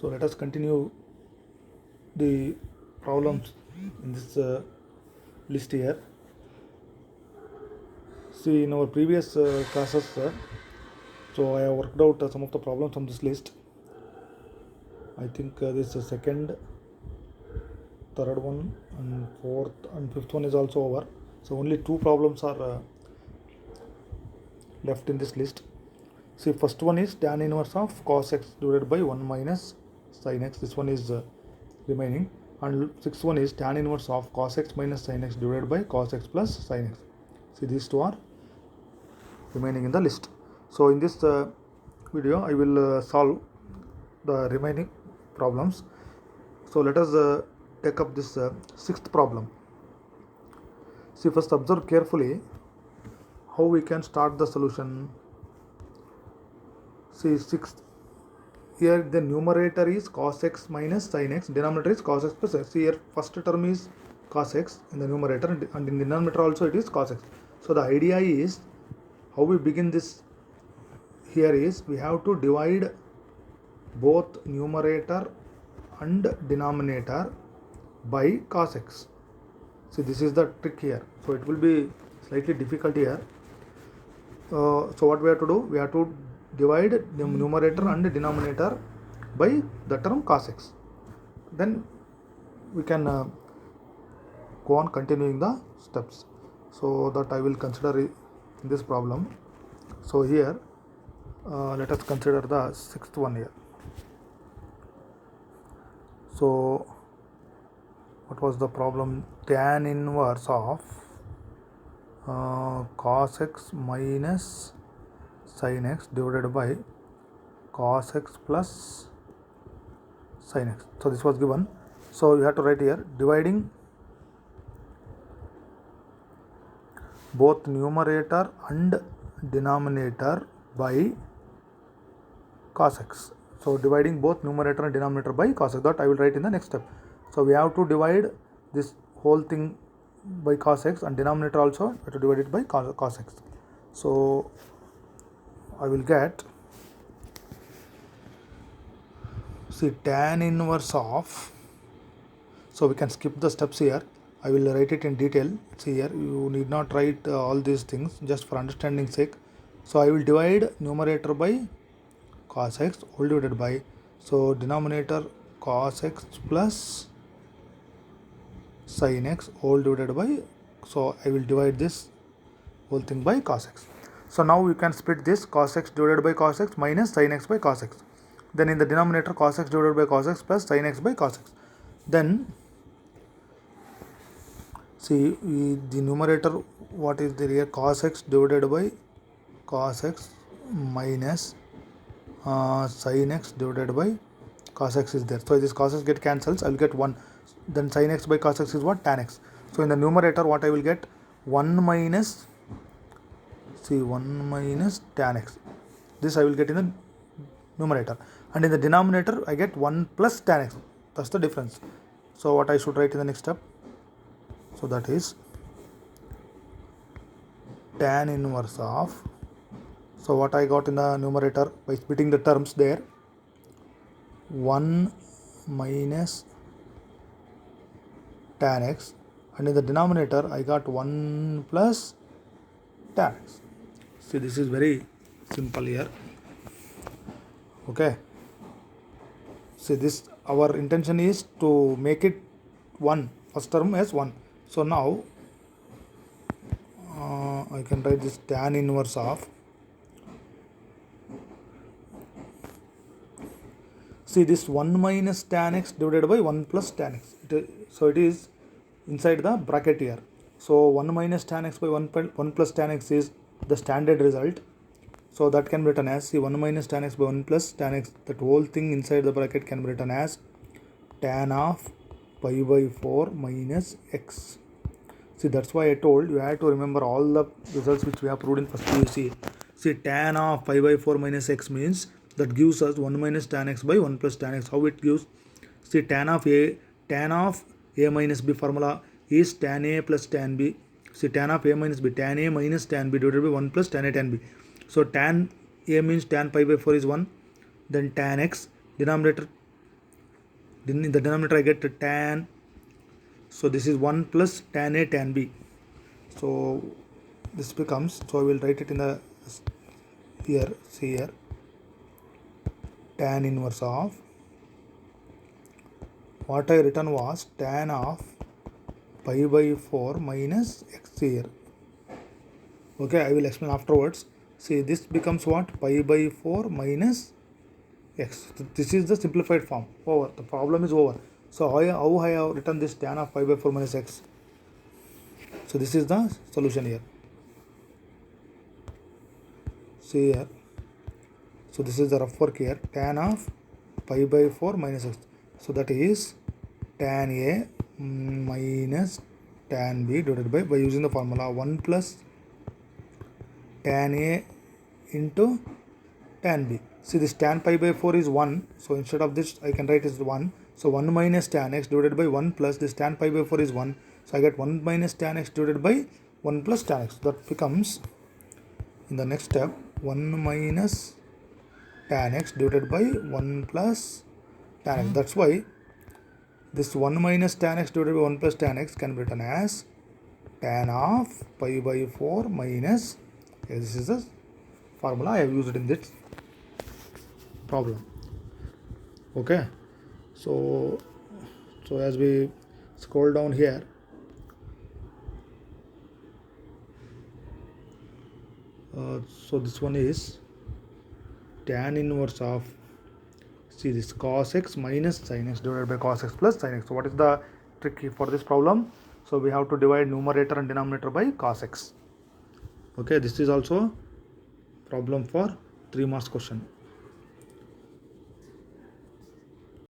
So let us continue the problems in this list here. See, in our previous classes, so I have worked out some of the problems on this list. I think this second, third one, and fourth and fifth one is also over. So only two problems are left in this list. See, first one is tan inverse of cos x divided by 1 minus sin x. This one is remaining. And sixth one is tan inverse of cos x minus sin x divided by cos x plus sin x. See, these two are remaining in the list. So in this video I will solve the remaining problems. So let us take up this sixth problem. See, first observe carefully how we can start the solution. See, sixth, here the numerator is cos x minus sin x, denominator is cos x plus x. See, here first term is cos x in the numerator and in the denominator also it is cos x. So the idea is, how we begin this here is, we have to divide both numerator and denominator by cos x. See, this is the trick here. So it will be slightly difficult here. So what we have to do? We have to divide the numerator and the denominator by the term cos x. Then we can go on continuing the steps. So that I will consider in this problem. So here let us consider the sixth one here. So what was the problem? Tan inverse of cos x minus sin x divided by cos x plus sin x. So this was given. So you have to write here, dividing both numerator and denominator by cos x. So dividing both numerator and denominator by cos x, that I will write in the next step. So we have to divide this whole thing by cos x, and denominator also we have to divide it by cos x. So I will get, see, tan inverse of, so we can skip the steps here. I will write it in detail. See here, you need not write all these things, just for understanding sake. So I will divide numerator by cos x whole divided by, so denominator cos x plus sin x whole divided by, so I will divide this whole thing by cos x. So now you can split this cos x divided by cos x minus sin x by cos x. Then in the denominator cos x divided by cos x plus sin x by cos x. Then see, the numerator, what is there here? Cos x divided by cos x minus sin x divided by cos x is there. So this cos x get cancels, I will get 1. Then sin x by cos x is what? Tan x. So in the numerator what I will get? 1 minus, see, 1 minus tan x. This I will get in the numerator. And in the denominator I get 1 plus tan x. That's the difference. So what I should write in the next step? So that is tan inverse of, so what I got in the numerator by splitting the terms there, 1 minus tan x, and in the denominator I got 1 plus tan x. See, this is very simple here. Okay. See, this, our intention is to make it 1, first term as 1. So now I can write this tan inverse of, see, this 1 minus tan x divided by 1 plus tan x. So it is inside the bracket here. So 1 minus tan x by 1 plus tan x is the standard result. So that can be written as, see, 1 minus tan x by 1 plus tan x, that whole thing inside the bracket can be written as tan of pi by 4 minus x. See, that's why I told you have to remember all the results which we have proved in first PUC. See, tan of pi by 4 minus x means that gives us 1 minus tan x by 1 plus tan x. How it gives? See, tan of a minus b formula is tan a plus tan b. See, tan of a minus b, tan a minus tan b divided by 1 plus tan a tan b. So tan a means tan pi by 4 is 1, then tan x, denominator Then in the denominator I get tan. So this is 1 plus tan A tan B. So this becomes, so I will write it in the here, see here, tan inverse of, what I written was tan of pi by 4 minus x here. Okay, I will explain afterwards. See, this becomes what? Pi by 4 minus x. This is the simplified form. Over. The problem is over. So how I have written this tan of pi by 4 minus x? So this is the solution here. See here. So this is the rough work here. Tan of pi by 4 minus x. So that is tan A minus tan B divided by using the formula 1 plus tan A into tan B. See, this tan pi by 4 is 1. So instead of this I can write as 1. So 1 minus tan x divided by 1 plus this tan pi by 4 is 1. So I get 1 minus tan x divided by 1 plus tan x. That becomes, in the next step, 1 minus tan x divided by 1 plus tan x. That's why this 1 minus tan x divided by 1 plus tan x can be written as tan of pi by 4 minus, okay, this is the formula I have used in this problem. Okay, so as we scroll down here, so this one is tan inverse of, see, this cos x minus sin x divided by cos x plus sin x. So what is the trick for this problem? So we have to divide numerator and denominator by cos x. Okay, this is also problem for 3 marks question.